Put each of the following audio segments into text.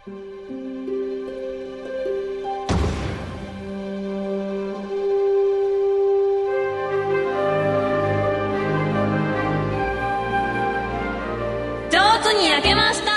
上手に焼けました。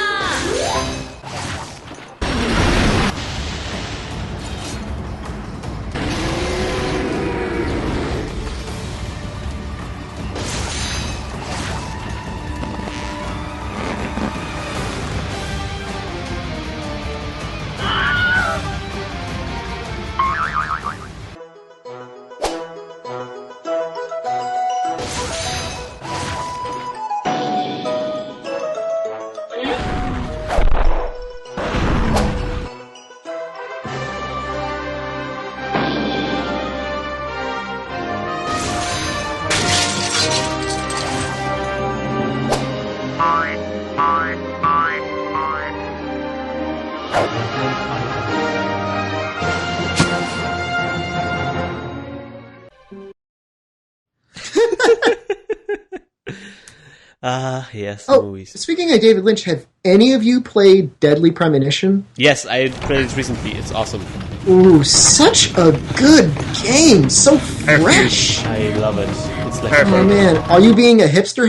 Yes, Oh, movies. speaking of David Lynch, have any of you played Deadly Premonition? Yes, I played it recently. It's awesome. Ooh, such a good game. So fresh. I love it. It's like Oh man, are you being a hipster?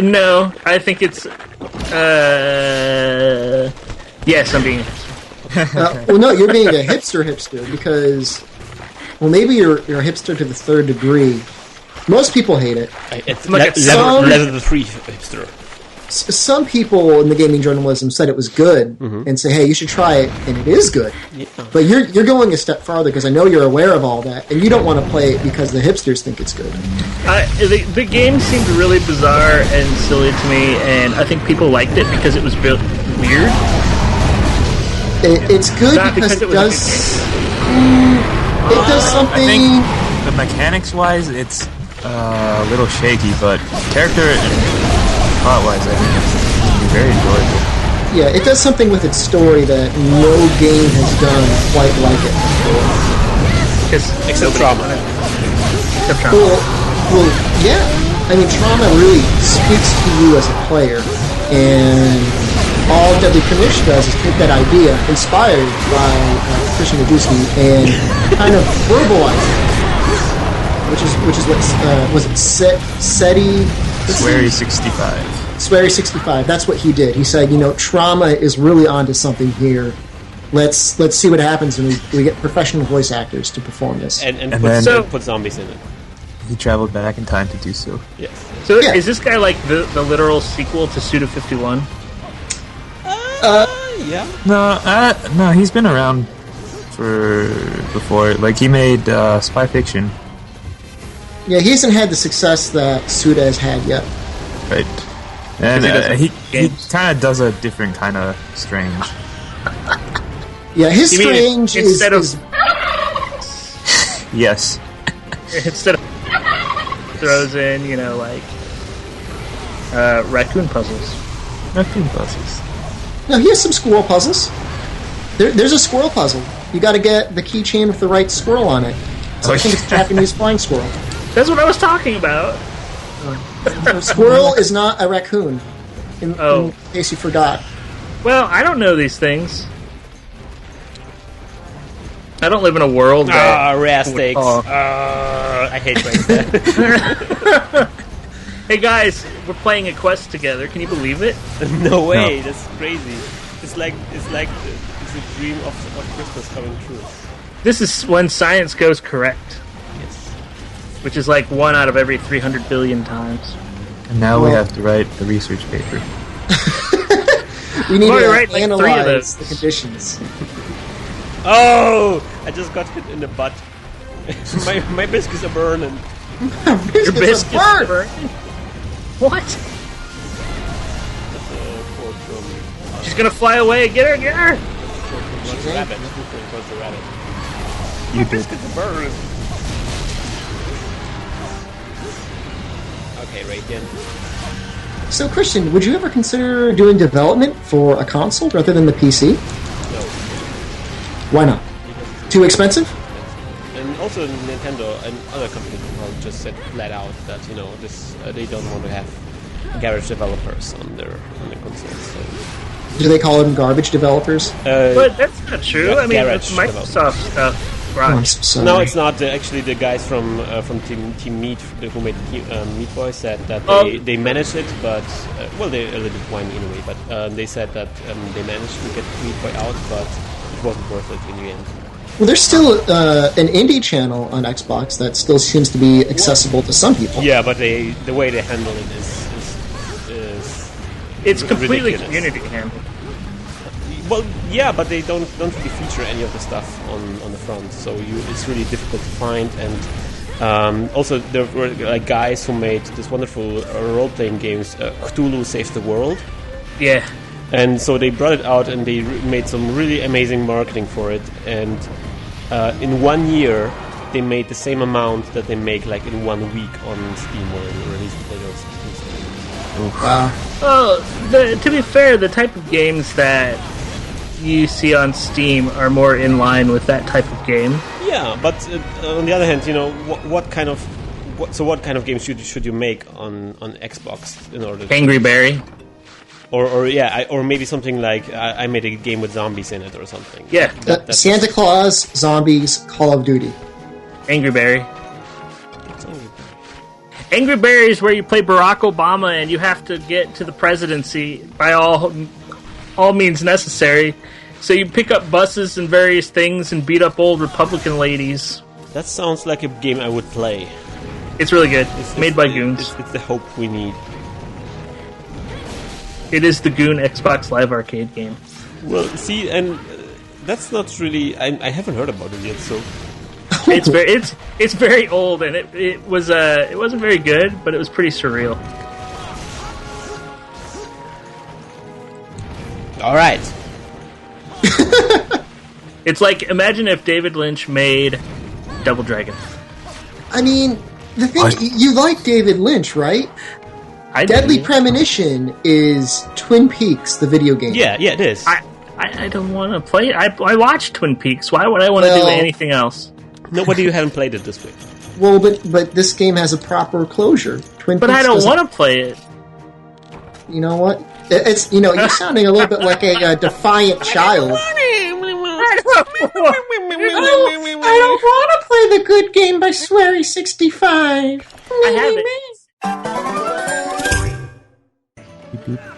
No, I think it's. Yes, I'm being. Well, no, you're being a hipster because, well, maybe you're a hipster to the third degree. Most people hate it. it's like a level 3 hipster. Some people in the gaming journalism said it was good and say, hey, you should try it, and it is good. Yeah. But you're going a step farther because I know you're aware of all that, and you don't want to play it because the hipsters think it's good. The game seemed really bizarre and silly to me, and I think people liked it because it was weird. It's good Not because because it does something. I think the mechanics-wise, it's a little shaky, but character and plot-wise, I think it's very enjoyable. Yeah, it does something with its story that no game has done quite like it before. Except Trauma. Well, yeah. I mean, Trauma really speaks to you as a player, and all Deadly Premonition does is take that idea, inspired by Christian Nagusky, and kind of verbalize it. Which is what was it? SETI? Swery 65. Swery 65. That's what he did. He said, Trauma is really onto something here. Let's see what happens when we get professional voice actors to perform this. And put zombies in it. He traveled back in time to do so. Yes. So Yeah. is this guy like the literal sequel to Suda 51? Yeah. No, he's been around for before. Like, he made Spy Fiction. Yeah, he hasn't had the success that Suda has had yet. Right. And he games. kind of does a different kind of strange. Yeah, his You mean strange instead is of Yes. instead of throws in, raccoon puzzles. Raccoon puzzles. no, he has some squirrel puzzles. There's a squirrel puzzle. You got to get the keychain with the right squirrel on it. So I think it's a Japanese flying squirrel. That's what I was talking about. A squirrel is not a raccoon. In case you forgot. Well, I don't know these things. I don't live in a world that... rare steaks. I hate rare. Hey guys, we're playing a quest together. Can you believe it? No way. That's crazy. It's like the dream of Christmas coming true. This is when science goes correct, Yes. which is like 1 out of every 300 billion times. And now we have to write a research paper. We need Well, to you're right, like 3 of analyze those. the conditions. Oh! I just got hit in the butt. my biscuits are burning. Your biscuits are are burning? What? Poor German. She's gonna fly away. Get her, get her! Runs the rabbit. Runs the rabbit. You did. Biscuits are burning. Okay, Radiant. So, Christian, would you ever consider doing development for a console rather than the PC? No. Why not? Too expensive? And also Nintendo and other companies have just said flat out that they don't want to have garage developers on their consoles. So Do they call them garbage developers? But that's not true. I mean, Garage it's Microsoft stuff. Oh, I'm Right. so sorry. No, it's not. Actually, the guys from Team Meat, who made Meat Boy, said that they managed it, but well, they're a little bit whiny in a way. But they said that they managed to get Meat Boy out, but it wasn't worth it in the end. Well, there's still an indie channel on Xbox that still seems to be accessible to some people. Yeah, but the way they handle it is It's completely ridiculous. community handled. Well, yeah, but they don't really feature any of the stuff on the front, so it's really difficult to find. And also, there were like guys who made this wonderful role-playing games, Cthulhu Saves the World, Yeah. and so they brought it out and they made some really amazing marketing for it. And in 1 year, they made the same amount that they make like in 1 week on Steam or release later. Wow. Well, to be fair, the type of games that you see on Steam are more in line with that type of game. Yeah, but on the other hand, you know, what kind of games should you make on Xbox in order to, Angry Berry. or maybe something like I made a game with zombies in it or something. Yeah. That's Santa Claus, zombies, Call of Duty. Angry Berry. Angry Berry is where you play Barack Obama and you have to get to the presidency by all means necessary. So you pick up buses and various things and beat up old Republican ladies. That sounds like a game I would play. It's really good. It's Made by Goons. It's the hope we need. It is the Goon Xbox Live Arcade game. Well, see, and that's not really. I haven't heard about it yet, so. It's very old and it wasn't very good, but it was pretty surreal. All right. It's like, imagine if David Lynch made Double Dragon. I mean, the thing, What? you like David Lynch, right? I Deadly do. Premonition is Twin Peaks, the video game. Yeah, it is. I don't want to play it. I watched Twin Peaks. Why would I want to do Well- anything else? Nobody you haven't played it this way. Well, but this game has a proper closure. Twin But Peaks I don't doesn't- want to play it. You know what? It's you're sounding a little bit like a defiant child. I don't want to play the good game by Swery65.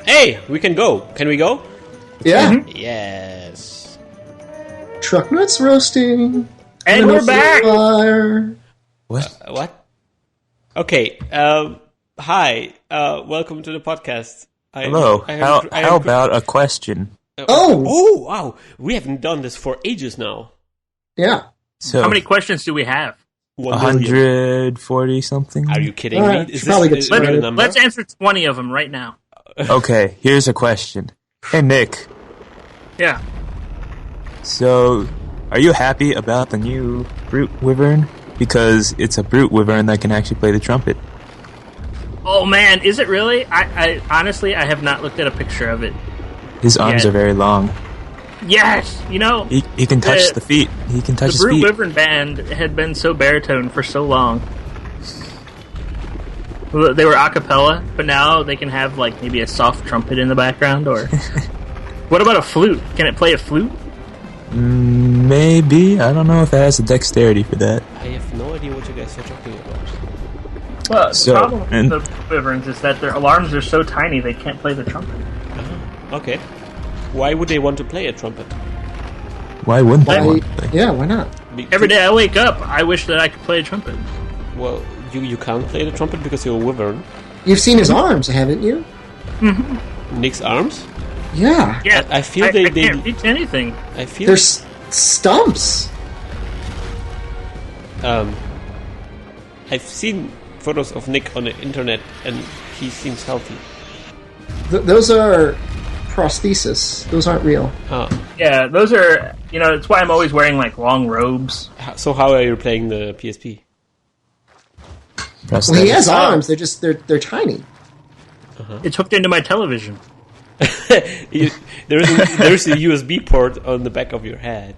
Hey, we can go. Can we go? Yeah. Yes. Truck nuts roasting. And we're back. Fire. What? Okay. Hi. Welcome to the podcast. Hello. How about a question? Oh, wow. We haven't done this for ages now. Yeah. So How many questions do we have? 1 million. 140 something? Are you kidding Alright, me? Is should probably get this a real started. number? Let's answer 20 of them right now. Okay, here's a question. Hey Nick, Yeah. so are you happy about the new Brute Wyvern? Because it's a Brute Wyvern that can actually play the trumpet. Oh man, is it really? I honestly, I have not looked at a picture of it. His arms Yeah. are very long. Yes, you know, He can touch the feet. He can touch the his Brute feet. Wyvern band had been so baritone for so long. Well, they were a cappella, but now they can have like maybe a soft trumpet in the background. Or what about a flute? Can it play a flute? Maybe. I don't know if it has the dexterity for that. I have no idea what you guys are talking about. Well, the So, problem and- with the Wyverns is that their alarms are so tiny they can't play the trumpet. Okay. Why would they want to play a trumpet? Why wouldn't they Why- want to play? yeah, why not? Every day I wake up, I wish that I could play a trumpet. Well, you can't play the trumpet because you're a wyvern. You've seen his arms, haven't you? Nick's arms? Yeah. Yeah, I feel I they can't reach anything. I feel There's stumps. I've seen photos of Nick on the internet and he seems healthy. Those are prosthesis. Those aren't real. Yeah, those are, you know, it's why I'm always wearing like long robes. So how are you playing the PSP? Well, he has Oh. arms. They're tiny. It's hooked into my television. There's a USB port on the back of your head.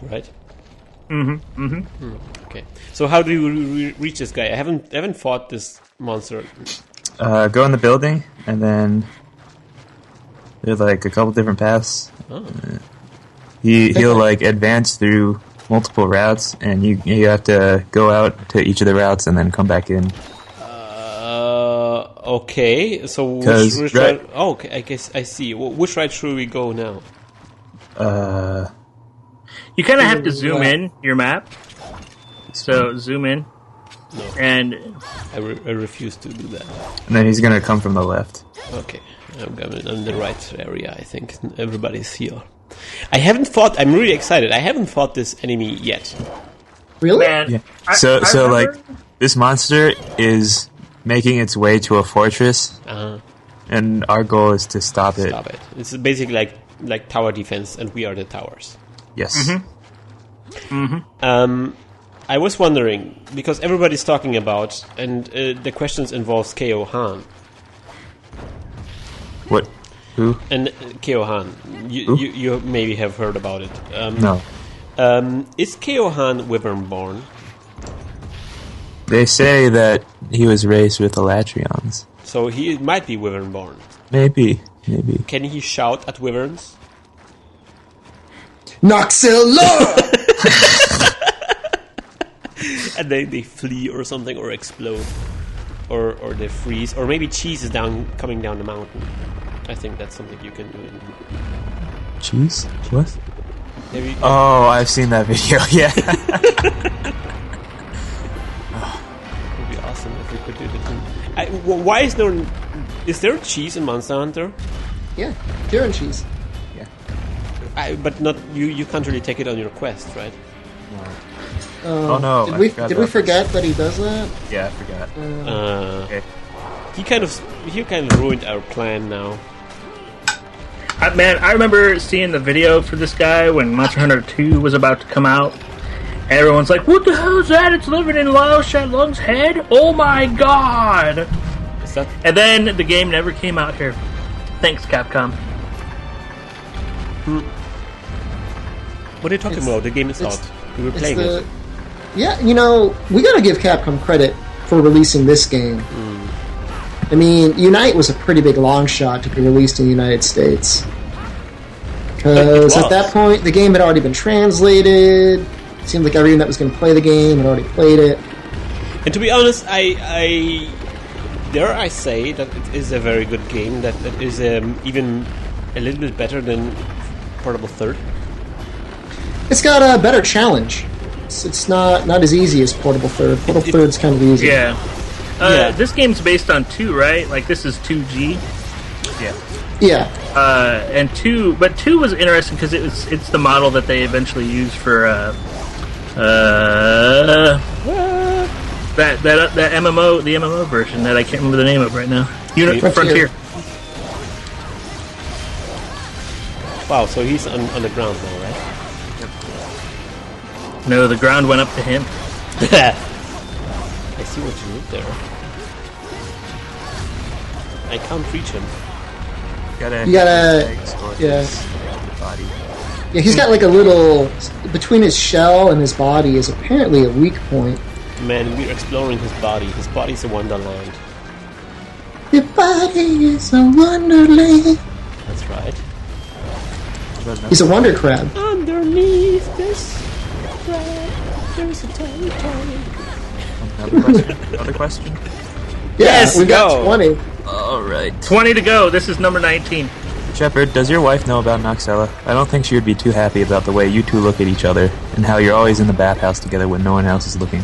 Right? Okay. So how do you reach this guy? I haven't fought this monster. Go in the building, and then There's like a couple different paths. Oh. He'll like advance through multiple routes, and you have to go out to each of the routes and then come back in. Okay. So which right. route? Oh, okay. I guess I see. Which route should we go now? You kind of have to zoom in your map. So zoom in, and I refuse to do that. And then he's gonna come from the left. Okay, I'm in the right area. I think everybody's here. I'm really excited. I haven't fought this enemy yet. Really? man, Yeah. I So like remember- this monster is making its way to a fortress, and our goal is to stop it. Stop it. It's basically like tower defense, and we are the towers. Yes. I was wondering, because everybody's talking about, and the questions involves K.O. Han. What? Who? And K.O. Han, you maybe have heard about it. No. Is K.O. Han Wyvern born? They say that he was raised with Elatrions. So he might be Wyvern born. Maybe. Can he shout at Wyverns? Noxilla! And they flee or something, or explode, or they freeze, or maybe cheese is coming down the mountain. I think that's something you can do. Cheese? What? Maybe, Oh, I've seen that video. Yeah. it would be awesome if we could do that. Why is there? Is there cheese in Monster Hunter? Yeah, Kieran cheese. But not you. You can't really take it on your quest, right? Oh no. Did I we forgot did we about forget that he does that? this. Yeah, I forgot. Okay. He kind of ruined our plan now. Man, I remember seeing the video for this guy when Monster Hunter 2 was about to come out. Everyone's like, "What the hell is that? It's living in Lao Shanlong's head? Oh my god!" Is that? And then the game never came out here. Thanks, Capcom. What are you talking about? The game is out. We were It's playing it. Yeah, we gotta give Capcom credit for releasing this game. Hmm. I mean, Unite was a pretty big long shot to be released in the United States. Because at that point, the game had already been translated. It seemed like everyone that was going to play the game had already played it. And to be honest, I dare I say that it is a very good game. That it is even a little bit better than Portable Third. It's got a better challenge. It's not as easy as Portable Third. Portable Third's kind of easy. Yeah. Yeah. This game's based on 2, right? Like, this is 2G. Yeah. And 2 was interesting because it's the model that they eventually used for that MMO, the MMO version that I can't remember the name of right now. Frontier. Wow, so he's on the ground now, right? No, the ground went up to him. I see what you did there. I can't reach him. You gotta yeah. the body. Yeah, he's got like a little... Between his shell and his body is apparently a weak point. Man, we're exploring his body. His body's a wonderland. Your body is a wonderland. That's right. He's a wonder crab. Underneath this crab, there's a tiny, tiny... Another question? Yeah, Yes, we got go. 20. Alright. 20 to go. This is number 19. Shepard, does your wife know about Noxella? I don't think she would be too happy about the way you two look at each other, and how you're always in the bathhouse together when no one else is looking.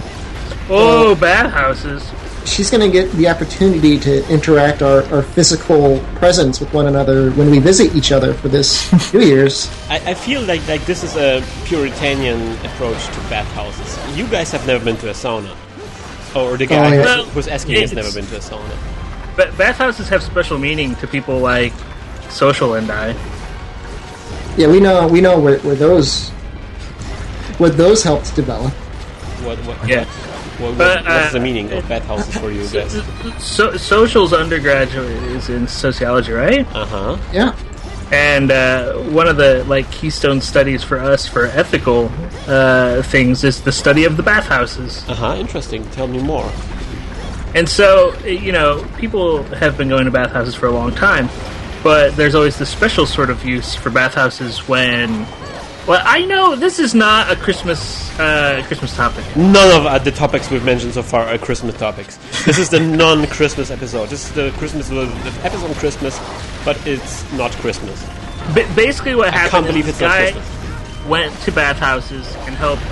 Oh, bathhouses. She's going to get the opportunity to interact our physical presence with one another when we visit each other for this New Year's. I feel like this is a Puritanian approach to bathhouses. You guys have never been to a sauna. Or the guy yeah. who's asking has It's- never been to a sauna. But bathhouses have special meaning to people like Social and I. Yeah, we know where those helped develop. Yeah. What's the meaning of bathhouses for you guys? Social's undergraduate is in sociology, right? Uh-huh. Yeah. And one of the keystone studies for us for ethical things is the study of the bathhouses. Uh-huh, interesting. Tell me more. And so, people have been going to bathhouses for a long time. But there's always the special sort of use for bathhouses when... Well, I know this is not a Christmas topic. None of the topics we've mentioned so far are Christmas topics. This is the non-Christmas episode. This is the episode on Christmas, but it's not Christmas. Basically what happened can't believe is it's this not guy Christmas. went to bathhouses and helped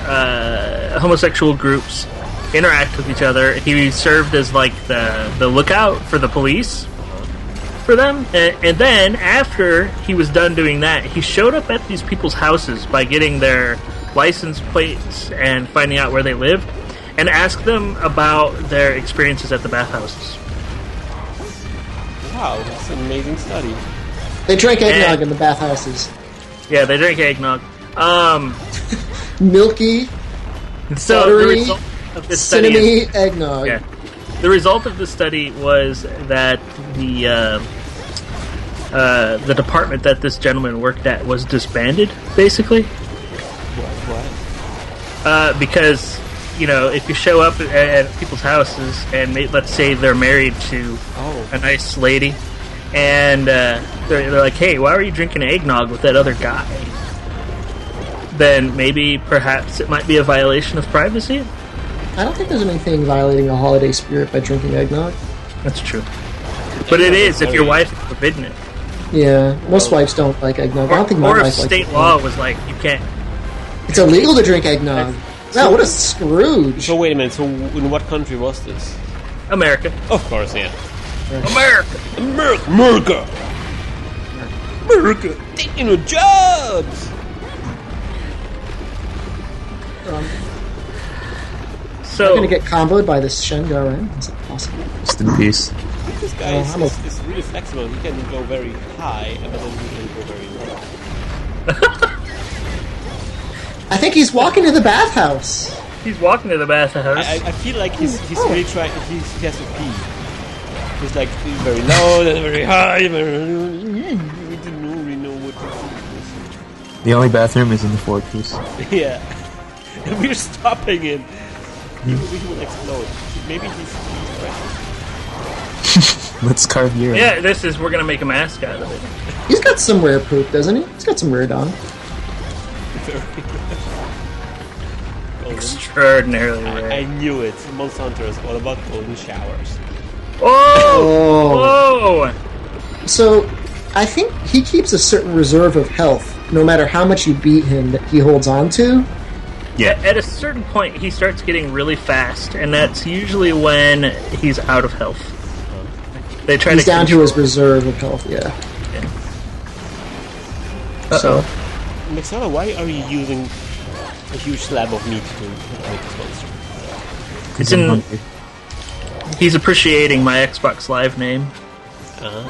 homosexual groups interact with each other. He served as like the lookout for the police for them, and then after he was done doing that, he showed up at these people's houses by getting their license plates and finding out where they lived, and asked them about their experiences at the bathhouses. Wow, that's an amazing study. They drank eggnog in the bathhouses. Yeah, they drink eggnog. Milky, So the buttery, result of this study is, cinnamon eggnog. yeah, the result of the study was that the department that this gentleman worked at was disbanded, basically. What? Because, you know, if you show up at people's houses and let's say they're married to a nice lady, and they're like, hey, why are you drinking eggnog with that other guy? Then maybe, perhaps, it might be a violation of privacy. I don't think there's anything violating the holiday spirit by drinking eggnog. That's true. But it is if your wife is forbidden it. Yeah, most wives don't like eggnog. I don't think my Or if wife likes state eggnog. law was like, you can't. It's illegal to drink eggnog. Wow, what a Scrooge. So wait a minute. So in what country was this? America. Of course, yeah. America! America, taking our jobs. So, I'm gonna get comboed by this Shengo. Is it possible? Rest in peace. This guy I'm is really flexible. He can go very high, but then he can go very low. I think he's walking to the bathhouse. he's walking to the bathhouse. I feel like he's really trying. He has to pee. He's like very low, then very high. We didn't really know what to The only bathroom is in the fortress. do. Yeah, and we're stopping him. He will explode. Maybe he's precious. Let's carve your Yeah, we're gonna make a mask out of it. He's got some rare poop, doesn't he? He's got some rare dong. Extraordinarily I rare. knew it. Monsanto is all about golden showers. Oh! Whoa! So, I think he keeps a certain reserve of health, no matter how much you beat him, that he holds on to. Yeah. At a certain point, he starts getting really fast, and that's usually when he's out of health. They try He's to down to control- his reserve of health, yeah. So, Mixella, why are you using a huge slab of meat to make this monster? It's in- He's appreciating my Xbox Live name. Plan.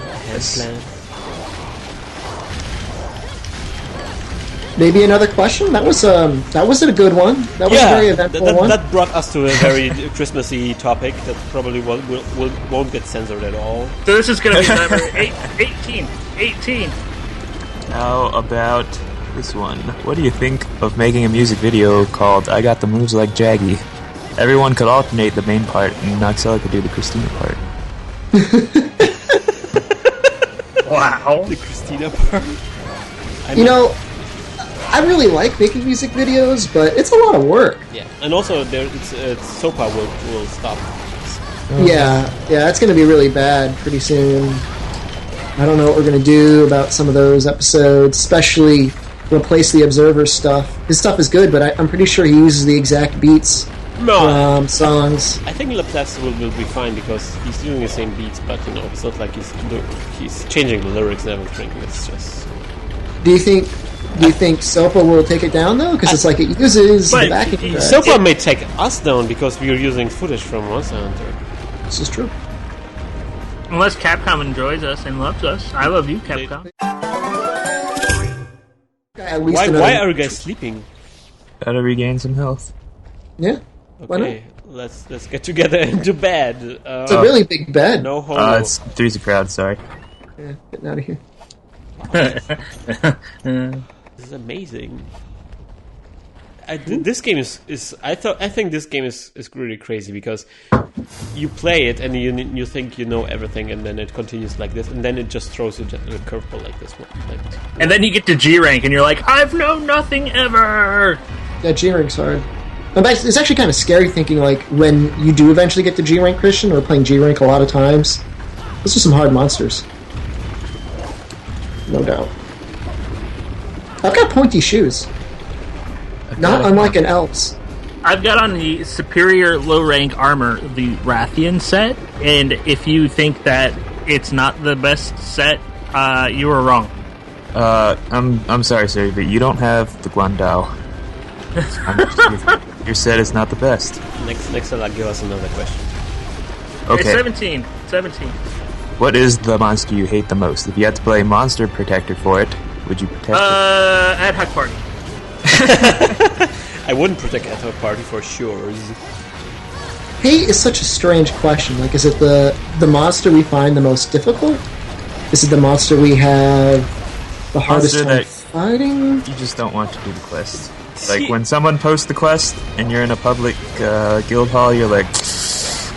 maybe another question? That was a good one. That was a very eventful one. That brought us to a very Christmassy topic that probably won't get censored at all. So this is going to be number 18. 18. How about this one? What do you think of making a music video called I Got the Moves Like Jaggy? Everyone could alternate the main part, and Noxella could do the Christina part. Wow. The Christina part. You know, I really like making music videos, but it's a lot of work. Yeah, and also Sopa will stop. Yeah, it's going to be really bad pretty soon. I don't know what we're going to do about some of those episodes, especially replace the Observer stuff. His stuff is good, but I'm pretty sure he uses the exact beats from songs. I think Laplace will be fine because he's doing the same beats, but you know, it's not like he's changing the lyrics and everything. It's just. Do you think Sopa will take it down though? Because it's like it uses the backing track. Sopa may take us down because we are using footage from Monster Hunter. This is true. Unless Capcom enjoys us and loves us. I love you, Capcom. At least Why are you guys sleeping? Gotta regain some health. Yeah. Why not? Okay, let's get together into bed. It's a really big bed. No homo. It's three's a crowd, sorry. Yeah, getting out of here. This is amazing. this game is I think this game is really crazy because you play it and you think you know everything, and then it continues like this, and then it just throws you a curveball like this one. And then you get to G rank, and you're like, I've known nothing ever. Yeah, G rank's hard. But it's actually kind of scary thinking like when you do eventually get to G rank, Christian, or playing G rank a lot of times. Those are some hard monsters, no doubt. I've got pointy shoes, not unlike an elf's. I've got on the superior low rank armor, the Rathian set, and if you think that it's not the best set, you are wrong. I'm sorry, sir, but you don't have the Guandao. Your set is not the best. Next, I'll give us another question. Okay. It's 17. What is the monster you hate the most? If you had to play Monster Protector for it, would you protect it? Ad hoc party. I wouldn't protect Ad hoc party for sure. Hate is such a strange question. Like, is it the monster we find the most difficult? Is it the monster we have the hardest Monster time that- fighting? You just don't want to do the quest. Like, when someone posts the quest and you're in a public guild hall, you're like,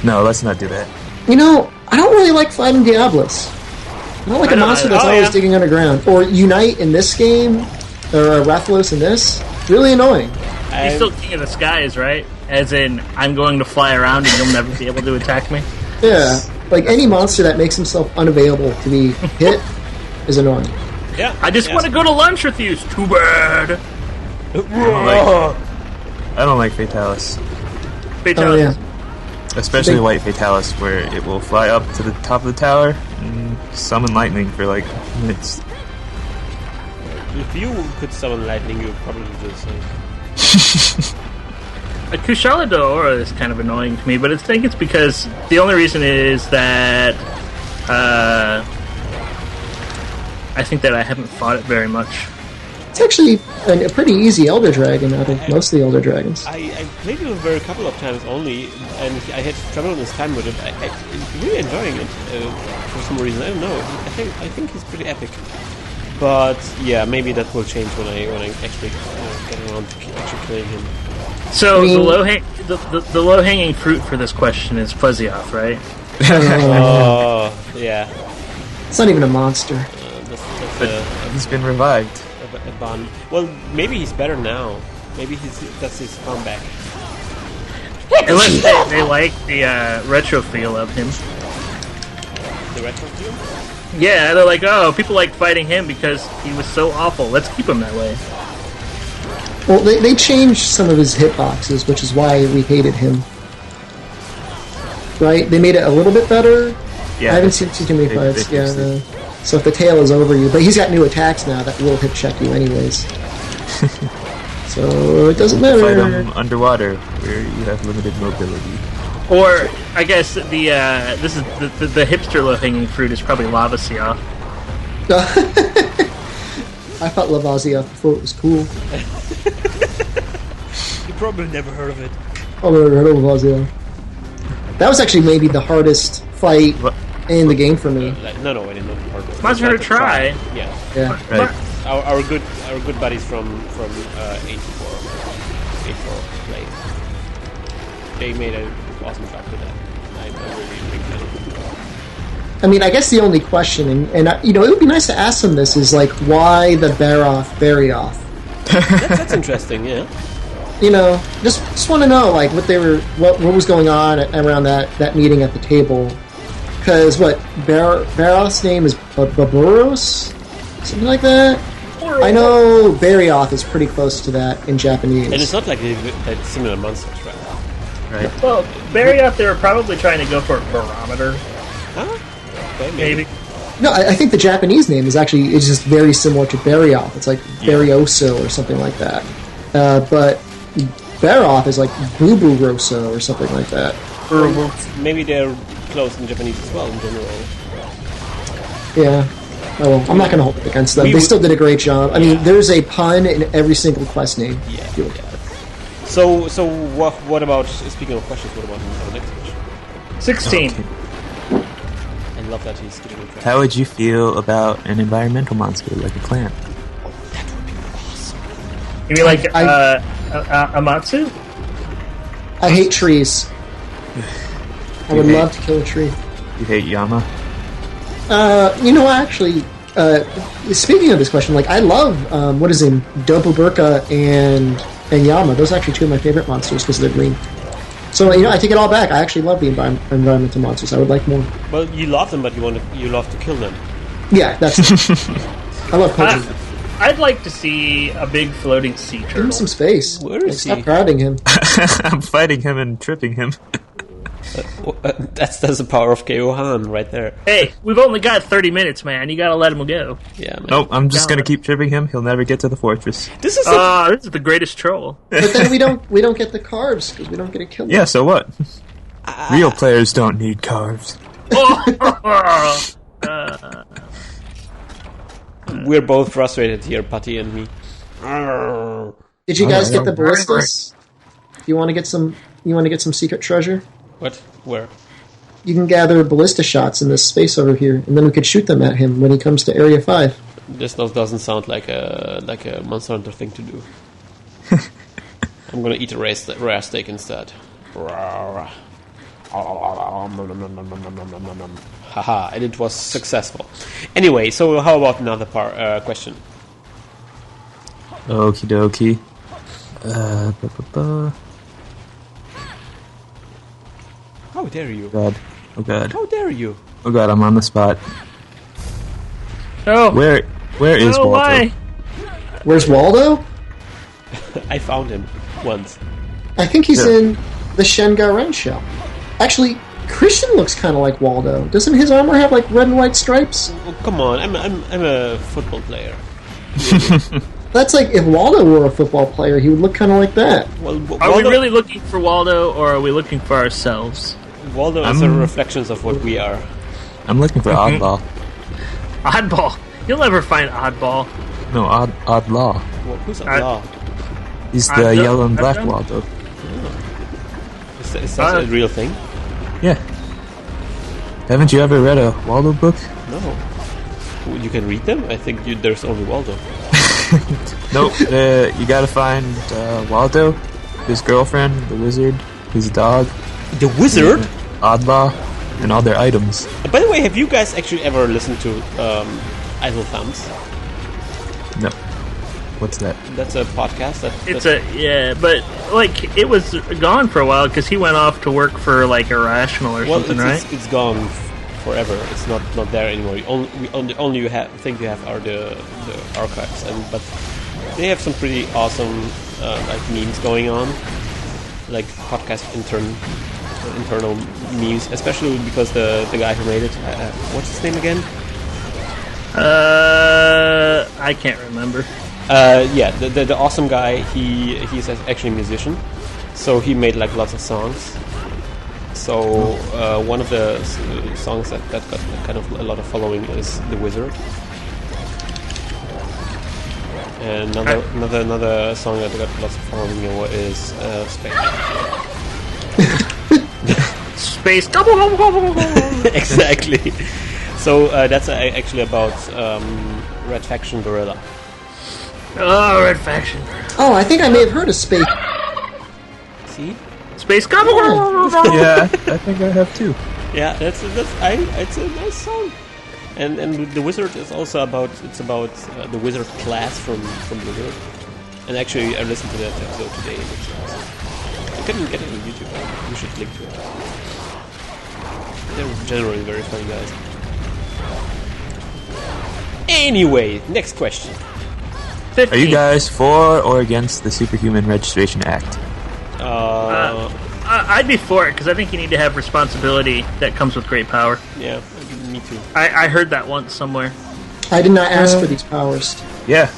no, let's not do that. You know, I don't really like fighting Diablos. I don't like a monster that's always digging underground. Or Unite in this game, or Rathalos in this. Really annoying. He's still king of the skies, right? As in, I'm going to fly around and you'll never be able to attack me? Yeah, like any monster that makes himself unavailable to be hit is annoying. Yeah, I just want to go to lunch with you. It's too bad. I don't like Fatalis. Oh yeah. Especially White Fatalis, where it will fly up to the top of the tower and summon lightning for like minutes. If you could summon lightning, you would probably do the same. A Kushala Daora is kind of annoying to me, but I think it's because the only reason is that I think that I haven't fought it very much. It's actually a pretty easy Elder Dragon out of most of the Elder Dragons. I played it with her a couple of times only, and I had trouble this time with it. I'm really enjoying it for some reason. I don't know. I think he's pretty epic. But yeah, maybe that will change when I actually get around to actually killing him. So the low hanging fruit for this question is Fuzzyoth, right? Oh yeah, It's not even a monster. He's been revived. a Ban. Well, maybe he's better now. Maybe that's his comeback. Unless they like the retro feel of him. The retro feel? Yeah, they're like, oh, people like fighting him because he was so awful. Let's keep him that way. Well, they changed some of his hitboxes, which is why we hated him. Right? They made it a little bit better. Yeah, I haven't seen too many fights. they fixed Yeah. So if the tail is over you, but he's got new attacks now that will hit check you anyways. So it doesn't matter. Fight him underwater, where you have limited mobility. Or I guess the this is the hipster low hanging fruit is probably Lavasioth. I thought Lavazia before it was cool. You probably never heard of it. Oh, I never heard of Lavazia. That was actually maybe the hardest fight in the game for me. No, I didn't know the part. Monster Hunter Tri. Yeah. Yeah. Right. Our good buddies from 84 play. They made an awesome job with that. I'm really big fan of them. I mean, I guess the only question, and you know, it would be nice to ask them this, is like, why the Barioth? That's interesting, yeah. You know, just want to know, like, what was going on around that meeting at the table. Because, Barioth's name is Baburos? Something like that? I know Barioth is pretty close to that in Japanese. And it's not like they're similar monsters, right? Right. Well, Barioth, they were probably trying to go for a barometer, Huh? Okay, maybe. No, I think the Japanese name is just very similar to Barioth. It's like Barioso or something like that. But Baroth is like Bubu Rosso or something like that. Maybe they're close in Japanese as well, in general. Yeah. Oh, well, I'm not going to hold it against them. They still did a great job. I mean, there's a pun in every single quest name. Yeah. So what about, speaking of questions, what about our next question? 16. Okay. I love that he's getting a track. How would you feel about an environmental monster like a plant? You mean like I- Amatsu? I hate trees. I would hate- love to kill a tree. You hate Yama? Actually, speaking of this question, like I love what is it, Dobuburka and Yama. Those are actually two of my favorite monsters because they're green. So I take it all back. I actually love the environmental monsters. I would like more. Well, you love them, but you love to kill them. Yeah, that's. I love punching them. I'd like to see a big floating sea Give him turtle. some space. Where is Stop he? grabbing him. I'm fighting him and tripping him. That's the power of Keohan right there. Hey, we've only got 30 minutes, man. You gotta let him go. Yeah, man. Nope, I'm just gonna keep tripping him. He'll never get to the fortress. This is This is the greatest troll. But then we don't get the carbs because we don't get to kill them. Yeah, so what? Real players don't need carbs. we're both frustrated here, Putty and me. Did you guys get the Alright. ballistas? You want to get some? You want to get some secret treasure? What? Where? You can gather ballista shots in this space over here, and then we could shoot them at him when he comes to Area 5. This doesn't sound like a Monster Hunter thing to do. I'm gonna eat a rare steak instead. Haha, and it was successful. Anyway, so how about another question? Okie dokie. How dare you? God. Oh god. How dare you? Oh god, I'm on the spot. Oh, Where is no, Walter? why? Where's Waldo? I found him once. I think he's Yeah. in the Shengaren shell. Actually, Christian looks kind of like Waldo. Doesn't his armor have like red and white stripes? Oh, come on, I'm a football player. That's like if Waldo were a football player, he would look kind of like that. Well, Are we really looking for Waldo, or are we looking for ourselves? Waldo is a reflection of what we are. I'm looking for Oddball. Oddball. You'll never find Oddball. No, Oddlaw. Well, who's I- Allah? He's the Oddlaw? yellow and black Oddlaw? Waldo. Is that a real thing? Yeah. Haven't you ever read a Waldo book? No. You can read them? I think there's only Waldo. Nope. You gotta find Waldo, his girlfriend, the wizard, his dog, The Wizard? Oddlaw, and all their items. By the way, have you guys actually ever listened to Idle Thumbs? No. What's that? That's a podcast. But like it was gone for a while because he went off to work for like Irrational or Well, something, right? it's gone forever. It's not there anymore. Only you think you have are the archives, but they have some pretty awesome like memes going on, like podcast internal memes, especially because the guy who made it, what's his name again? I can't remember. Yeah, the awesome guy. He's actually a musician, so he made like lots of songs. So one of the songs that got kind of a lot of following is "The Wizard," and another song that got lots of following is Space. exactly. So that's actually about Red Faction Gorilla. Oh, Red Faction. Oh, I think I may have heard of Space. See? Space. Yeah, I think I have too. Yeah, it's a nice song. And the Wizard is also about the Wizard class from Blizzard. And actually, I listened to that episode today. You can get it on YouTube. You should link to it. They're generally very funny guys. Anyway, next question. 15. Are you guys for or against the Superhuman Registration Act? I'd be for it because I think you need to have responsibility that comes with great power. Yeah, me too. I heard that once somewhere. I did not ask for these powers. Yeah.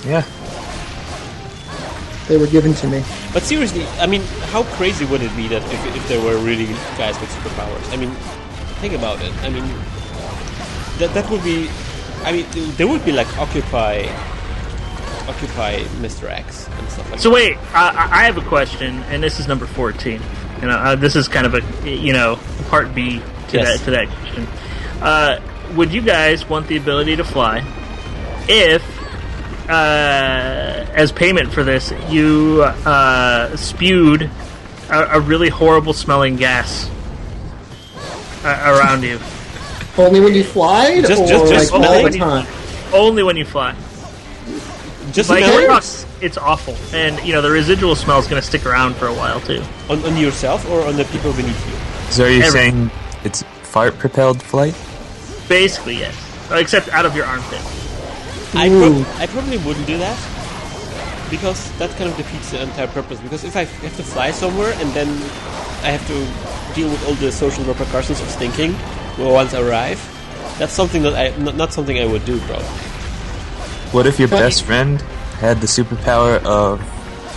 They were given to me. But seriously, I mean, how crazy would it be that if there were really guys with superpowers? I mean, think about it. I mean, that would be. I mean, there would be like Occupy Mr. X and stuff like So that. wait, I have a question, and this is number 14. This is kind of a part B to Yes. that question. Would you guys want the ability to fly if as payment for this, you spewed a really horrible smelling gas around you. Only when you fly, Just like all smelling? the time? Only when you fly. Just Like smell it it's awful, and the residual smell is going to stick around for a while too. on yourself or on the people beneath you. So are you Every- saying it's fart-propelled flight? Basically, yes, except out of your armpit. I Ooh. probably wouldn't do that because that kind of defeats the entire purpose. Because if I have to fly somewhere and then I have to deal with all the social repercussions of stinking once I arrive, that's something that not something I would do, bro. What if your best friend had the superpower of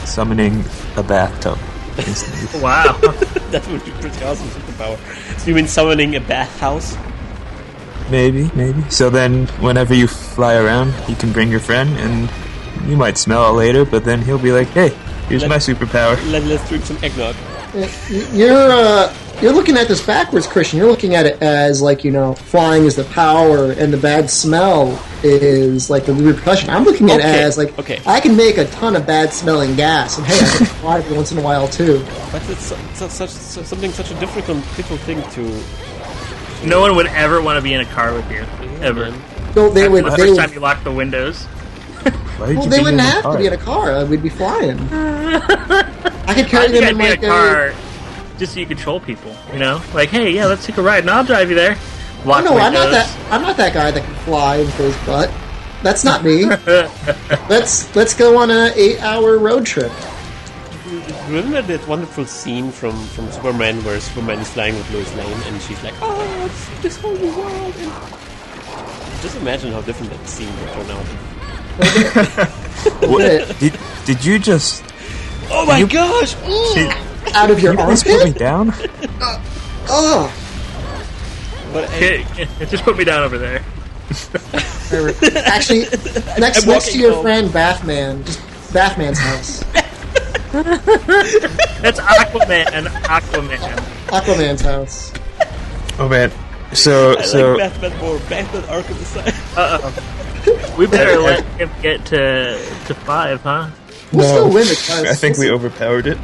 summoning a bathtub instantly? Wow. That would be pretty awesome superpower. So you mean summoning a bathhouse? Maybe. So then, whenever you fly around, you can bring your friend, and you might smell it later, but then he'll be like, hey, here's my superpower. Let's drink some eggnog. You're looking at this backwards, Christian. You're looking at it as like flying is the power and the bad smell is like the repercussion. I'm looking at it Okay, as like okay. I can make a ton of bad smelling gas, and hey, I can fly every once in a while too. But it's such a difficult thing to. No one would ever want to be in a car with you, ever. So they would. The They first would time you lock the windows. Why did well, you they bring wouldn't in the have car? to be in a car. We'd be flying. I could I carry think them I'd in be in like a car just so you control people, Like, hey, yeah, let's take a ride, and I'll drive you there. Lock No, I'm not windows. that. I'm not that guy that can fly with his butt. That's not me. Let's go on an 8-hour road trip. Remember that wonderful scene from Superman where Superman is flying with Lois Lane and she's like, "Oh, it's this whole new world." And just imagine how different that scene would turn out. Did you just... Oh my gosh! Out of your Can you please put me armpit? down? Oh, But Okay, just put me down over there. actually, next I'm to walking your home. friend Bathman, just Bathman's house. That's Aquaman. Aquaman's house. Oh, man. So I like Batman more. Batman Arkham Asylum. We better let him get to 5, huh? We'll still win because I think we overpowered it.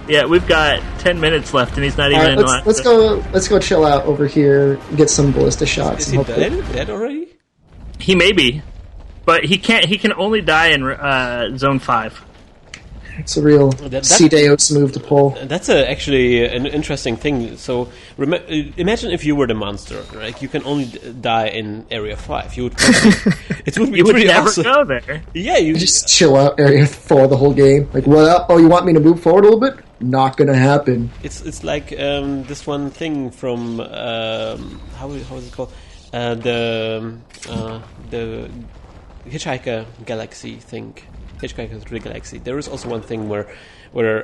Yeah, we've got 10 minutes left, and he's not All even right, in line. let's go chill out over here, get some ballista shots. Is and he hopefully- dead already? He may be, but he can't. He can only die in Zone 5. It's a real That- C-Deos move to pull. That's actually an interesting thing. So imagine if you were the monster, right? You can only die in Area 5. You would. It would be You would pretty never awesome. go there. Yeah, you Just chill out area 4 the whole game. Like, what up? Oh, you want me to move forward a little bit? Not gonna happen. It's like this one thing from how is it called? The Hitchhiker Galaxy thing. Hitchhiker Through the Galaxy. There is also one thing where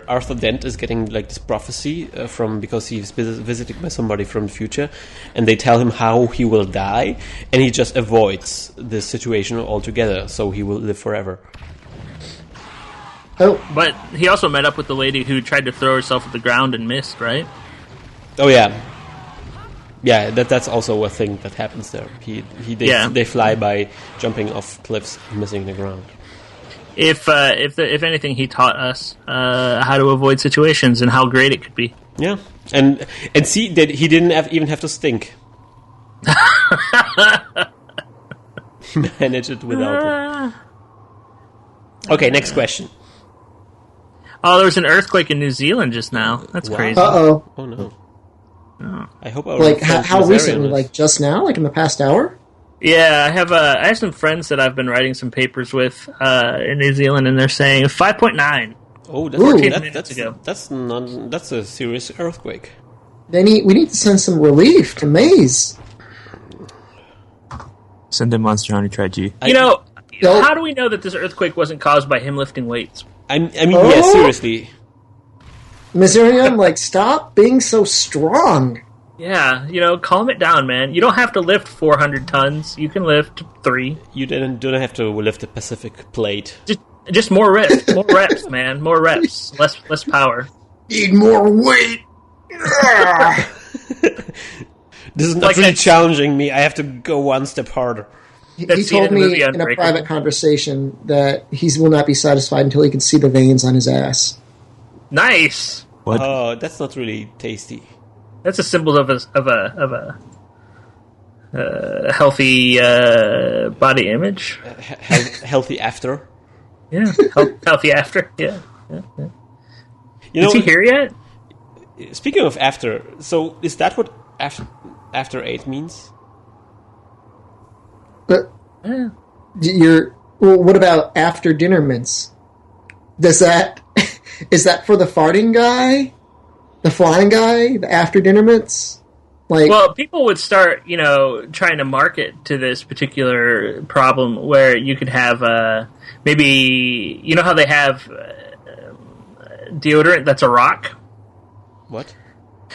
Arthur Dent is getting like this prophecy from because he's visited by somebody from the future, and they tell him how he will die, and he just avoids this situation altogether, so he will live forever. Oh, But he also met up with the lady who tried to throw herself at the ground and missed, right? Oh yeah. Yeah, that's also a thing that happens there. They fly by jumping off cliffs, missing the ground. If anything, he taught us how to avoid situations and how great it could be. Yeah, and see that he didn't even have to stink. Manage it without it. Okay, next question. Oh, there was an earthquake in New Zealand just now. That's Wow. crazy. uh-oh. Oh no. I hope our Like, friend how Lazarian recently? is- Like, just now? Like, in the past hour? Yeah, I have some friends that I've been writing some papers with in New Zealand, and they're saying 5.9. Oh, Ooh. 14 minutes ago. that's a serious earthquake. We need to send some relief to Maze. Send in Monster Hunter Try G. Nope. How do we know that this earthquake wasn't caused by him lifting weights? I mean, Oh. yeah, seriously. Missourian, like, stop being so strong. Yeah, calm it down, man. You don't have to lift 400 tons. You can lift 3. You don't have to lift the Pacific plate. Just more reps, man. More reps, less power. Need more weight. This is not Like really that- challenging me. I have to go one step harder. He That's the end told of the me movie in a Unbreakable. private conversation that he will not be satisfied until he can see the veins on his ass. Nice. What? Oh, that's not really tasty. That's a symbol of a healthy body image. Healthy after. Yeah, healthy after. Yeah. You Is he here yet? Speaking of after, so is that what after 8 means? But Yeah. what about after dinner mints? Is that for the farting guy, the flying guy, the after dinner mints? Like, Well, people would start, trying to market to this particular problem where you could have maybe how they have deodorant that's a rock. What?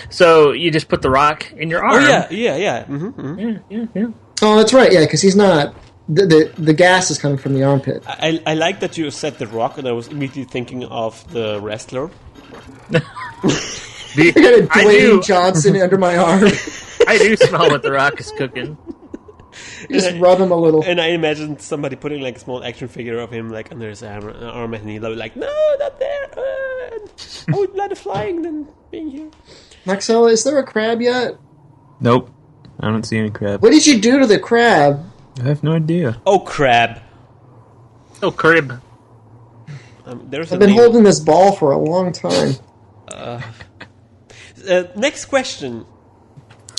So you just put the rock in your arm. Oh yeah. Mm-hmm. Yeah. oh, that's right, yeah, because he's not. The gas is coming from the armpit. I like that you said the Rock, and I was immediately thinking of the wrestler. I got a I Dwayne do. Johnson under my arm. I do smell what the rock is cooking. Just rub him a little. And I imagined somebody putting like a small action figure of him like under his arm, and he'd be like, "No, not there! I would rather flying than being here." Maxella, is there a crab yet? Nope. I don't see any crab. What did you do to the crab? I have no idea. Oh, crab! Oh, crib. There's I've been holding this ball for a long time. Next question.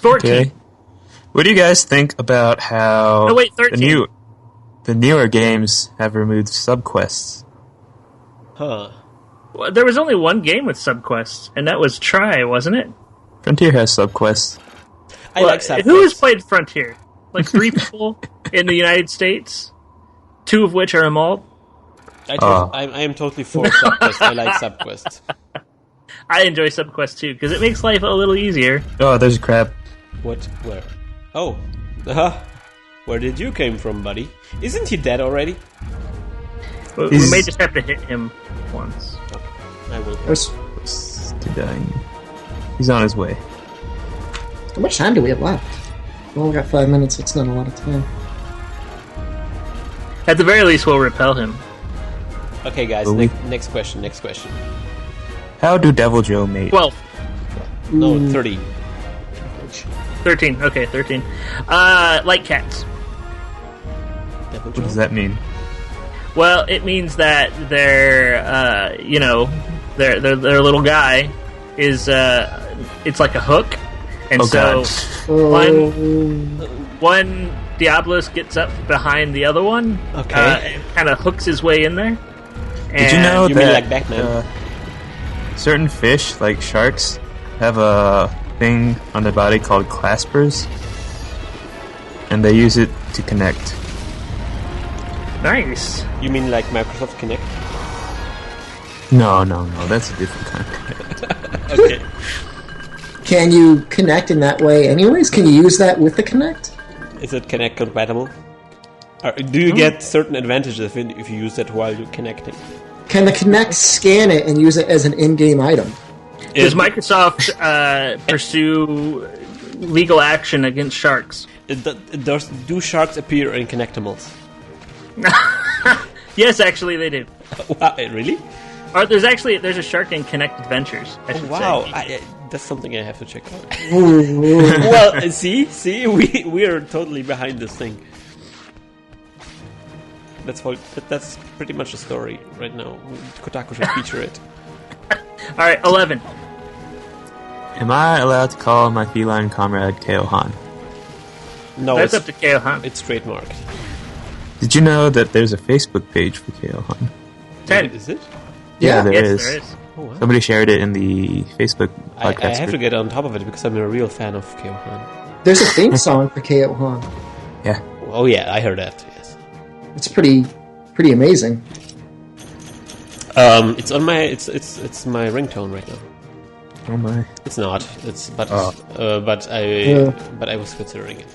14. Okay. What do you guys think about how Oh, wait, 13. the newer games have removed subquests? Huh? Well, there was only one game with subquests, and that was Try, wasn't it? Frontier has subquests. I like subquests. Who has played Frontier? Like 3 people in the United States, 2 of which are Imalt. I am totally for subquests. I like subquests. I enjoy subquests too because it makes life a little easier. Oh, there's a crab. What? Where? Oh. Where did you came from, buddy? Isn't he dead already? We He's- may just have to hit him once. I will. There's- Close to dying. He's on his way. How much time do we have left? We only got 5 minutes. It's not a lot of time. At the very least, we'll repel him. Okay, guys. Will we? Next question. Next question. How do Devil Joe mate? 12. No, 30. 13. Okay, 13. Like cats. Devil What does that mean? Well, it means that their little guy is it's like a hook, and Oh, so God. one Diablos gets up behind the other one, Okay. and kind of hooks his way in there. Did you know You that mean like Batman? certain fish, like sharks, have a thing on their body called claspers? And they use it to connect. Nice. You mean like Microsoft Kinect? No, that's a different kind of connect. Okay. Can you connect in that way anyways? Can you use that with the Kinect? Is it Kinect compatible? Or do you get certain advantages if you use that while you're connecting? Can the Kinect scan it and use it as an in-game item? Does Microsoft pursue legal action against sharks? Do sharks appear in Kinectimals? Yes, actually, they do. Wow, really? Or there's a shark in Connect Adventures. I should Wow, say. that's something I have to check out. Well, see, we are totally behind this thing. That's pretty much the story right now. Kotaku should feature it. All right, 11. Am I allowed to call my feline comrade Keohan? No, That's up to KO Hunt. it's trademarked. Did you know that there's a Facebook page for Keohan? 10. Is it? Yeah. there Yes, is. there is. Oh, wow. Somebody shared it in the Facebook I podcast have to group. get on top of it because I'm a real fan of Kyohan. There's a theme song for KO Han. Yeah. Oh yeah, I heard that. Yes. It's pretty amazing. It's on my it's my ringtone right now. Oh my. It's not. It's but Oh. but I Yeah. but I was considering it.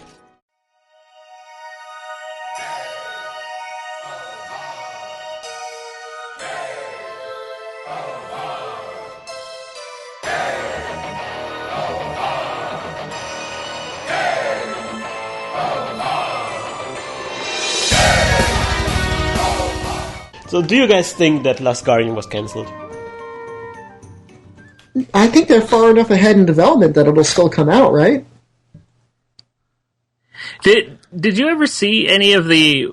So, do you guys think that Last Guardian was cancelled? I think they're far enough ahead in development that it'll still come out, right? Did you ever see any of the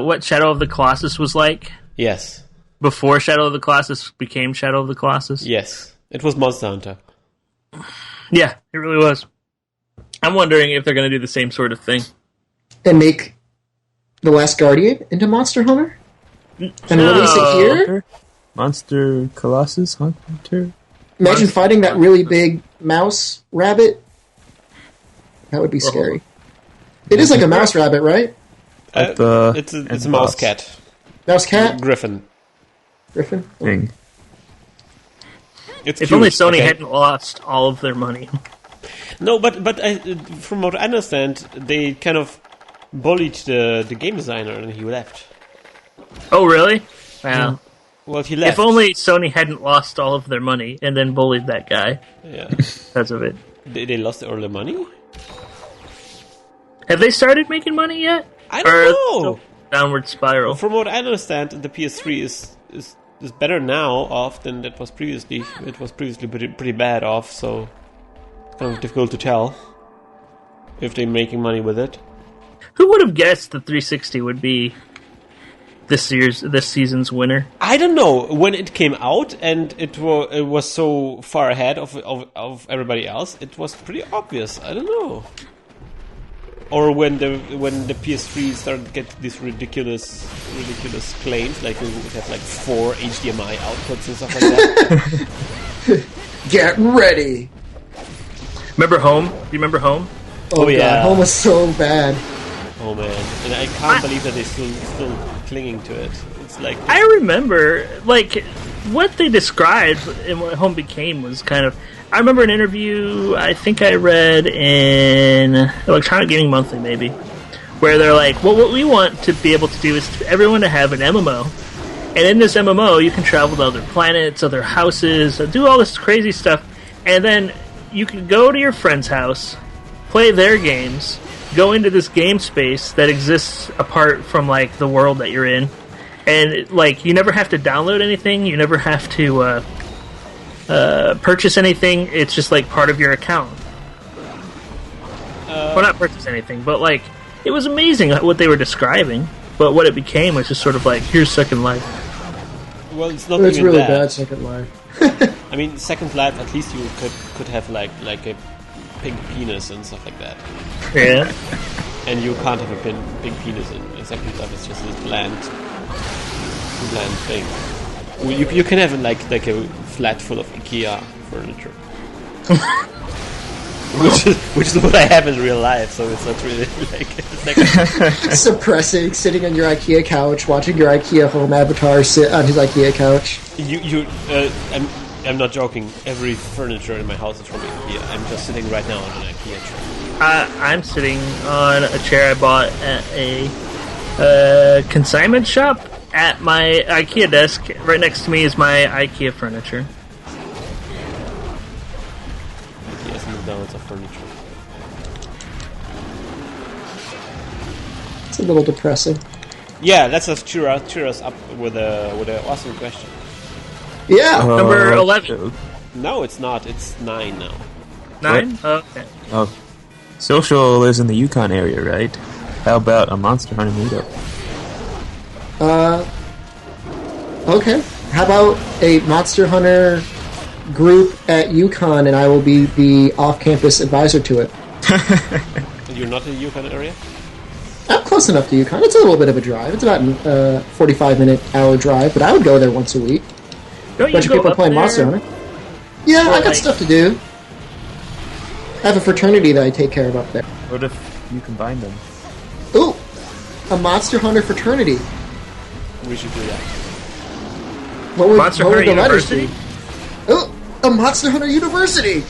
what Shadow of the Colossus was like Yes. before Shadow of the Colossus became Shadow of the Colossus? Yes. It was Monster Hunter. Yeah, it really was. I'm wondering if they're going to do the same sort of thing. And make The Last Guardian into Monster Hunter? And release it here? Monster Colossus Hunter? Imagine fighting that really big mouse rabbit. That would be scary. It is like a mouse rabbit, right? At the It's a mouse cat. Mouse cat? Griffin. Griffin? thing. It's If cute, only Sony okay? hadn't lost all of their money. No, but from what I understand, they kind of bullied the game designer and he left. Oh, really? Wow. Well, he left. If only Sony hadn't lost all of their money and then bullied that guy Yeah. because of it. They lost all the money? Have they started making money yet? I Or don't know. still downward spiral. From what I understand, the PS3 is better now off than it was previously. It was previously pretty bad off, so it's kind of difficult to tell if they're making money with it. Who would have guessed the 360 would be this season's winner? I don't know when it came out, and it was so far ahead of everybody else. It was pretty obvious. I don't know. Or when the PS3 started to get these ridiculous claims, like we would have like 4 HDMI outputs and stuff like that. Get ready! Remember Home? Do you remember Home? Oh, yeah. God, Home was so bad. Oh man, and I can't believe that they're still clinging to it. It's like I remember, like, what they described and what Home became was kind of... I remember an interview I think I read in Electronic Gaming Monthly, maybe, where they're like, well, what we want to be able to do is everyone to have an MMO. And in this MMO, you can travel to other planets, other houses, do all this crazy stuff. And then you can go to your friend's house, play their games, go into this game space that exists apart from, like, the world that you're in. And, like, you never have to download anything. You never have to purchase anything. It's just, like, part of your account. Well, not purchase anything, but, like, it was amazing what they were describing. But what it became was just sort of like, here's Second Life. well, it's not It's even really that. bad, Second Life. I mean, Second Life, at least you could have like a pink penis and stuff like that. Yeah. And you can't have a pink penis in Second Life. It's just this bland thing. Well, you can have like a flat full of IKEA furniture, which is what I have in real life. So it's not really like it's like It's depressing, sitting on your IKEA couch, watching your IKEA home avatar sit on his IKEA couch. I'm not joking. Every furniture in my house is from IKEA. I'm just sitting right now on an IKEA chair. I'm sitting on a chair I bought at a consignment shop. At my IKEA desk, right next to me is my IKEA furniture. Yes, McDonald's of furniture. It's a little depressing. Yeah, let's just cheer us up with a awesome question. Yeah. Number 11. No, it's not. It's 9 now. 9? What? Okay. Oh, Social lives in the Yukon area, right? How about a Monster Hunter meetup? Okay. How about a Monster Hunter group at UConn, and I will be the off-campus advisor to it. You're not in the Yukon area? I'm close enough to UConn. It's a little bit of a drive. It's about a 45-minute hour drive, but I would go there once a week. Don't A bunch you of go people up playing there? Monster Hunter. Yeah, I got like- stuff to do. I have a fraternity that I take care of up there. What if you combine them? Ooh, a Monster Hunter fraternity. We should do that. What would, Monster what would Hunter the letters be? University? Ooh, a Monster Hunter University.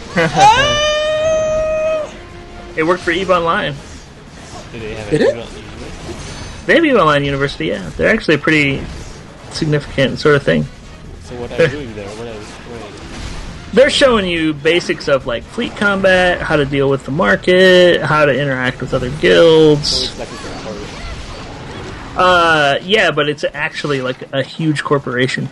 It worked for EVE Online. Did they have Did a it? They have EVE Online University, yeah. They're actually a pretty significant sort of thing. So what are you doing there? What are you? They're showing you basics of, like, fleet combat, how to deal with the market, how to interact with other So guilds. it's like a tutorial. Yeah, but it's actually like a huge corporation.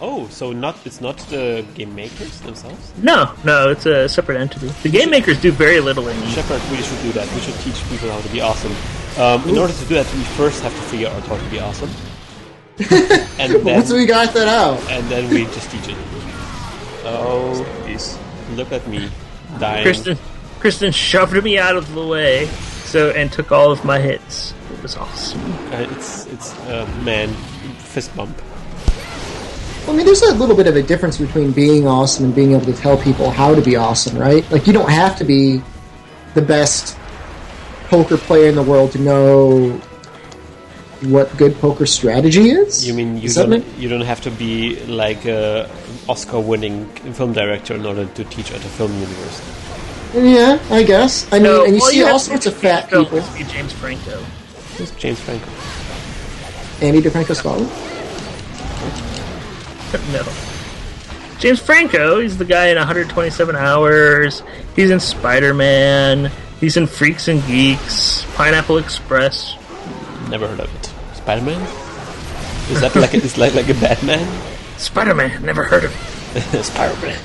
Oh, so it's not the game makers themselves? No, it's a separate entity. The game makers do very little in it. Shepard, we should do that. We should teach people how to be awesome. In order to do that, we first have to figure out how to be awesome. And then, Once we got that out, and then we just teach it. Oh, Jeez. look at me, dying. Kristen shoved me out of the way, and took all of my hits. It was awesome. It's man, fist bump. I mean, there's a little bit of a difference between being awesome and being able to tell people how to be awesome, right? Like, you don't have to be the best poker player in the world to know what good poker strategy is. You mean you don't have to be like a Oscar-winning film director in order to teach at a film university? Yeah, I guess. I mean, and you see all sorts of fat Phil people. must be James Franco. Who's James Franco? Andy DeFranco Scotland. No. James Franco, he's the guy in 127 Hours. He's in Spider-Man. He's in Freaks and Geeks. Pineapple Express. Never heard of it. Spider-Man? Is that like a Batman? Spider-Man, never heard of it. Spider-Man.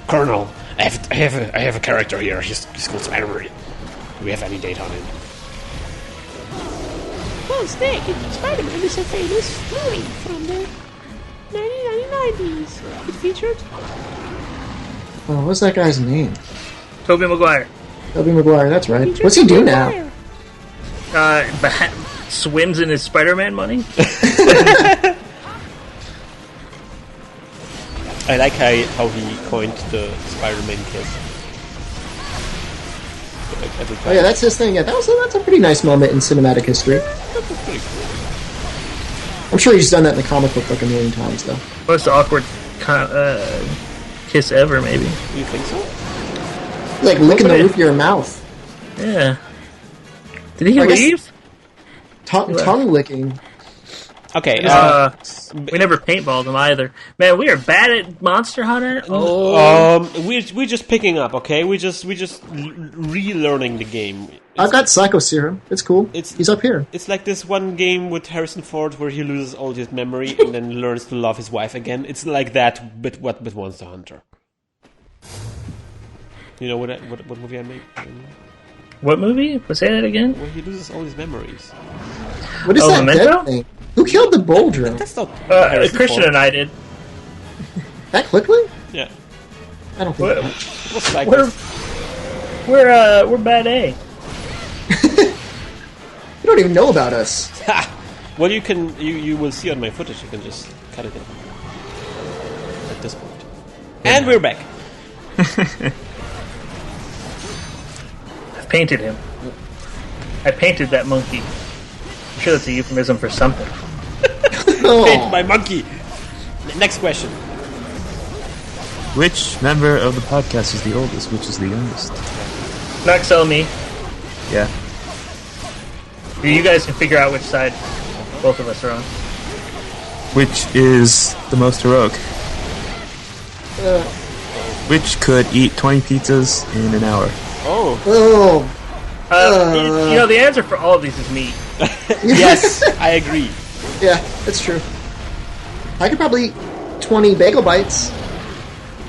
Colonel, I have a character here. He's called Spider-Man. Do we have any date on him? Well, Snake, Spider-Man is a famous movie from the 1990s. It featured... Oh, what's that guy's name? Tobey Maguire. Tobey Maguire, that's right. What's he do now? Swims in his Spider-Man money. I like how he coined the Spider-Man kiss. Like every time. Oh yeah, that's his thing. Yeah, that's a pretty nice moment in cinematic history. That was pretty cool. I'm sure he's done that in the comic book like a million times, though. Most awkward kiss ever, maybe. Do you think so? Like licking the roof of your mouth. Yeah. Did he I guess- leave? Tongue licking. Okay. We never paintballed him either. Man, we are bad at Monster Hunter. Oh, we're just picking up. Okay, we just relearning the game. I've got Psycho Serum. It's cool. He's up here. It's like this one game with Harrison Ford where he loses all his memory and then learns to love his wife again. It's like that, but what with Monster Hunter? You know what movie I made? what movie? Say that again. Where he loses all his memories. What is that Memento? dead thing? Who killed the bull drone? That's not Harrison Christian Ford. and I did. That quickly? Yeah. I don't think What- so. It was Psycho. We're bad A. You don't even know about us. Well, you will see on my footage. You can just cut it in at this point. And we're back. I've painted him. I painted that monkey. I'm sure that's a euphemism for something. Oh, My monkey. Next question. Which member of the podcast is the oldest? Which is the youngest? Noxel, me. Yeah. You guys can figure out which side both of us are on. Which is the most heroic? Which could eat 20 pizzas in an hour? Oh. The answer for all of these is me. Yes, I agree. yeah, that's true. I could probably eat 20 bagel bites.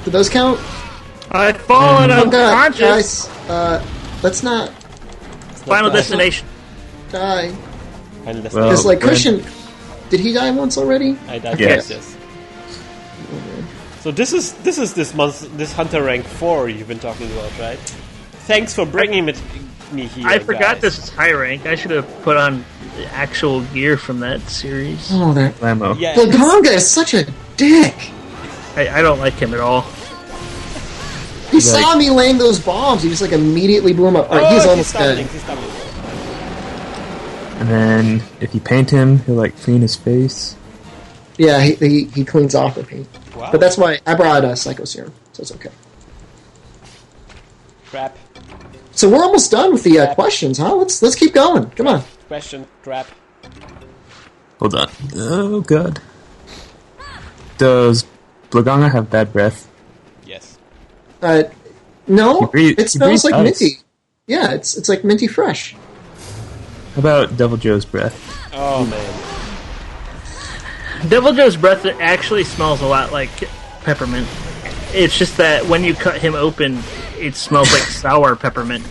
Do those count? I've fallen Oh god, unconscious. guys. Let's not Final Destination. die. Final Destination. Well, It's like when- Christian. Did he die once already? I died Yes. yes. So this is this Hunter rank 4 you've been talking about, right? Thanks for bringing me here. I forgot guys. this is high rank. I should have put on the actual gear from that series. Oh, that Lambo. Yeah, the Gonga is such a dick. I don't like him at all. He saw me laying those bombs. He just like immediately blew him up. Alright, he's almost dead. He's stumbling. And then if you paint him, he'll like clean his face. Yeah, he cleans off the paint. Wow. But that's why I brought Psycho Serum, so it's okay. Trap. So we're almost done with the questions, huh? Let's keep going. Come on. Question. Trap. Hold on. Oh god. Does Blaganga have bad breath? Yes. No, He breathes- it smells he like breathes ice. minty. Yeah, it's like minty fresh. How about Devil Joe's breath? Oh man. Devil Joe's breath actually smells a lot like peppermint. It's just that when you cut him open, it smells like sour peppermint.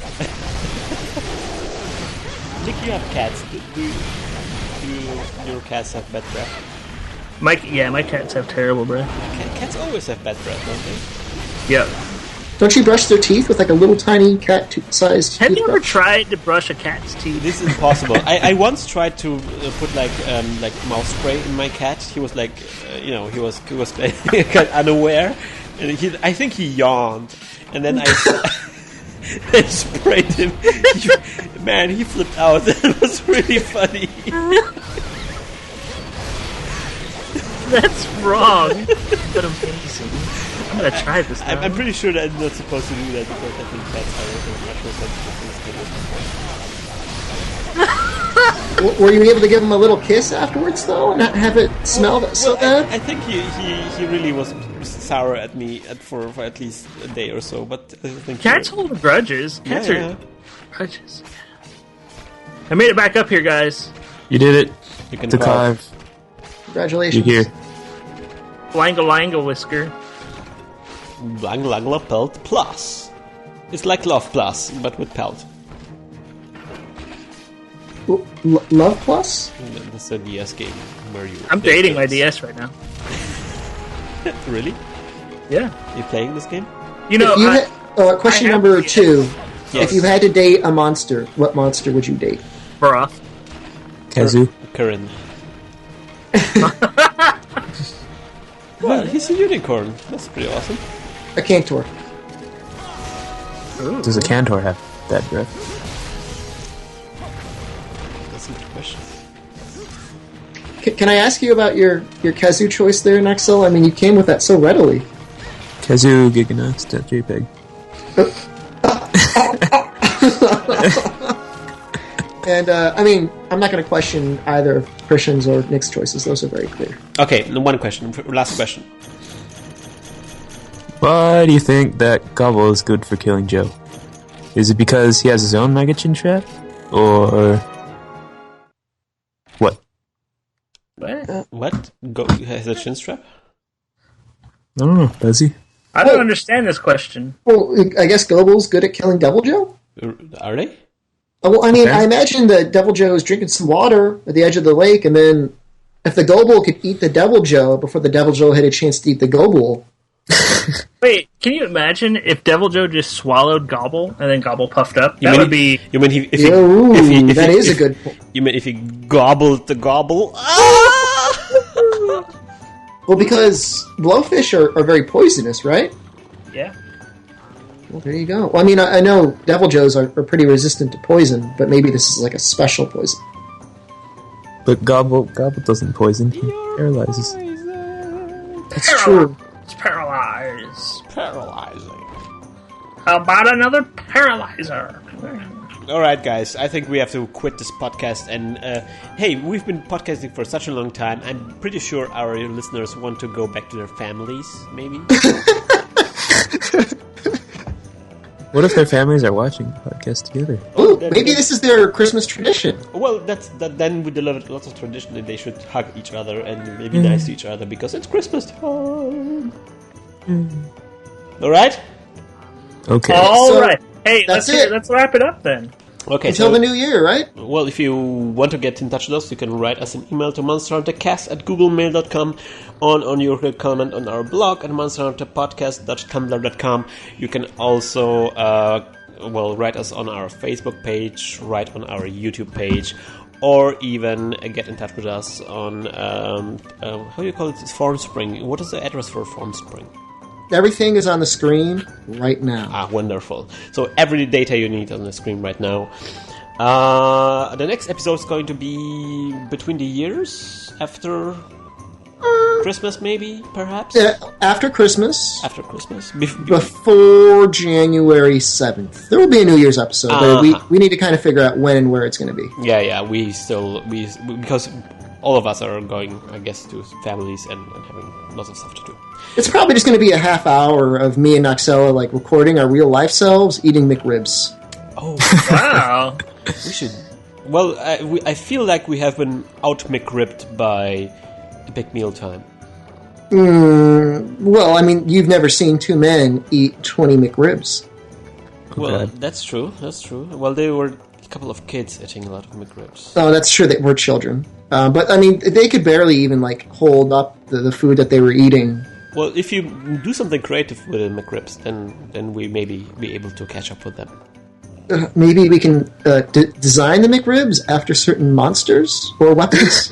Nick, you have cats. Do your cats have bad breath? My cats have terrible breath. Cats always have bad breath, don't they? Yep. Don't you brush their teeth with like a little tiny cat-sized Have you ever toothbrush? tried to brush a cat's teeth? This is impossible. I once tried to put like mouth spray in my cat. He was like, he was kind of unaware, and I think he yawned, and then I sprayed him. Man, he flipped out. It was really funny. That's wrong, but amazing. I'm gonna try this now. I'm pretty sure that I'm not supposed to do that because I think cats are much more sensitive to this. Were you able to give him a little kiss afterwards, though, and not have it smell so bad? I think he really was sour at me for at least a day or so. But I think Cats hold grudges. Cats Yeah. are grudges. I made it back up here, guys. You did it. You can To carve. carve. Congratulations. You here. Langa whisker. Lang Langla Pelt Plus. It's like Love Plus, but with Pelt. Love Plus? That's a DS game where you. I'm play dating my games. DS right now. Really? Yeah. You playing this game? You know, If you question I have number DS. 2. Yes. If you had to date a monster, what monster would you date? Baroth. Kazoo. Curran. Well, he's a unicorn. That's pretty awesome. A Cantor. Does a Cantor have bad breath? That's a good question. Can I ask you about your Kazoo choice there, Nexel? I mean, you came with that so readily. Kazoo Giganuts.jpg. And, I mean, I'm not going to question either of Christian's or Nick's choices. Those are very clear. Okay, one question. Last question. Why do you think that Gobble is good for killing Joe? Is it because he has his own Mega Chin trap? Or... what? What? Has a chin strap? I don't know. Does he? I don't understand this question. Well, I guess Goble's good at killing Devil Joe? Are they? Well, I mean, Okay. I imagine that Devil Joe is drinking some water at the edge of the lake, and then if the Goble could eat the Devil Joe before the Devil Joe had a chance to eat the Goble... Wait, can you imagine if Devil Joe just swallowed Gobble and then Gobble puffed up? That would be... You mean if Yeah, ooh, that is a good point. You mean if he gobbled the gobble? Well, because blowfish are very poisonous, right? Yeah. Well, there you go. Well, I mean, I know Devil Joes are pretty resistant to poison, but maybe this is like a special poison. But Gobble doesn't poison. He paralyzes. That's true. It's paralyzed. Paralyzing. How about another paralyzer? Alright, guys, I think we have to quit this podcast. And hey, we've been podcasting for such a long time. I'm pretty sure our listeners want to go back to their families, maybe. What if their families are watching the podcast together? Ooh, maybe this is their Christmas tradition. Well, then with the lots of tradition that they should hug each other and maybe nice to each other because it's Christmas time. Alright? Okay. All So, right. Hey, that's let's it. let's wrap it up then. Okay, Until the new year, right? Well, if you want to get in touch with us, you can write us an email to monsterhuntercast@googlemail.com, on your comment on our blog at monsterhunterpodcast.tumblr.com. You can also, write us on our Facebook page, write on our YouTube page, or even get in touch with us on, how do you call it? It's FormSpring. What is the address for FormSpring? Everything is on the screen right now. Ah, wonderful. So every data you need on the screen right now. The next episode is going to be between the years, after Christmas, maybe, perhaps? After Christmas, After Christmas? before January 7th. There will be a New Year's episode, but we need to kind of figure out when and where it's going to be. Yeah, we because all of us are going, I guess, to families and having lots of stuff to do. It's probably just going to be a half hour of me and Noxella like recording our real life selves eating McRibs. Oh, Wow. we should Well, I feel like we have been out McRibbed by Big Meal Time. Well, I mean, you've never seen two men eat 20 McRibs. Well, God. that's true. That's true. Well, they were a couple of kids eating a lot of McRibs. Oh, that's true. They were children. But, I mean, they could barely even, like, hold up the food that they were eating. Well, if you do something creative with the McRibs, then we maybe be able to catch up with them. Maybe we can design the McRibs after certain monsters or weapons.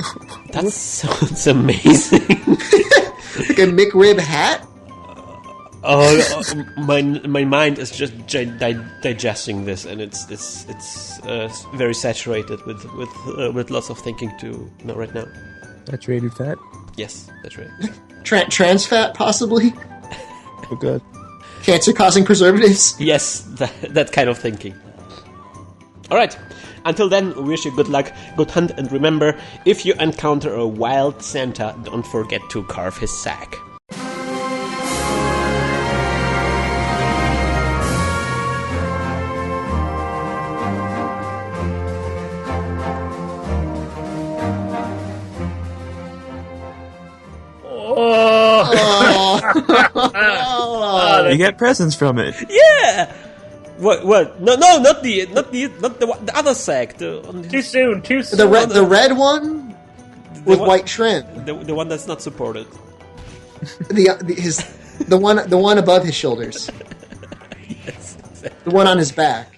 That sounds amazing. Like a McRib hat? My mind is just digesting this, and it's very saturated with lots of thinking to right now. Saturated fat? Yes, that's right. Trans fat, possibly? Oh, God. Cancer-causing preservatives? Yes, that kind of thinking. All right. Until then, we wish you good luck, good hunt, and remember, if you encounter a wild Santa, don't forget to carve his sack. You get presents from it. Yeah. What? No, not the other sack. Too soon. The red one with one- white shrimp. The one that's not supported. The one above his shoulders. Yes, exactly. The one on his back.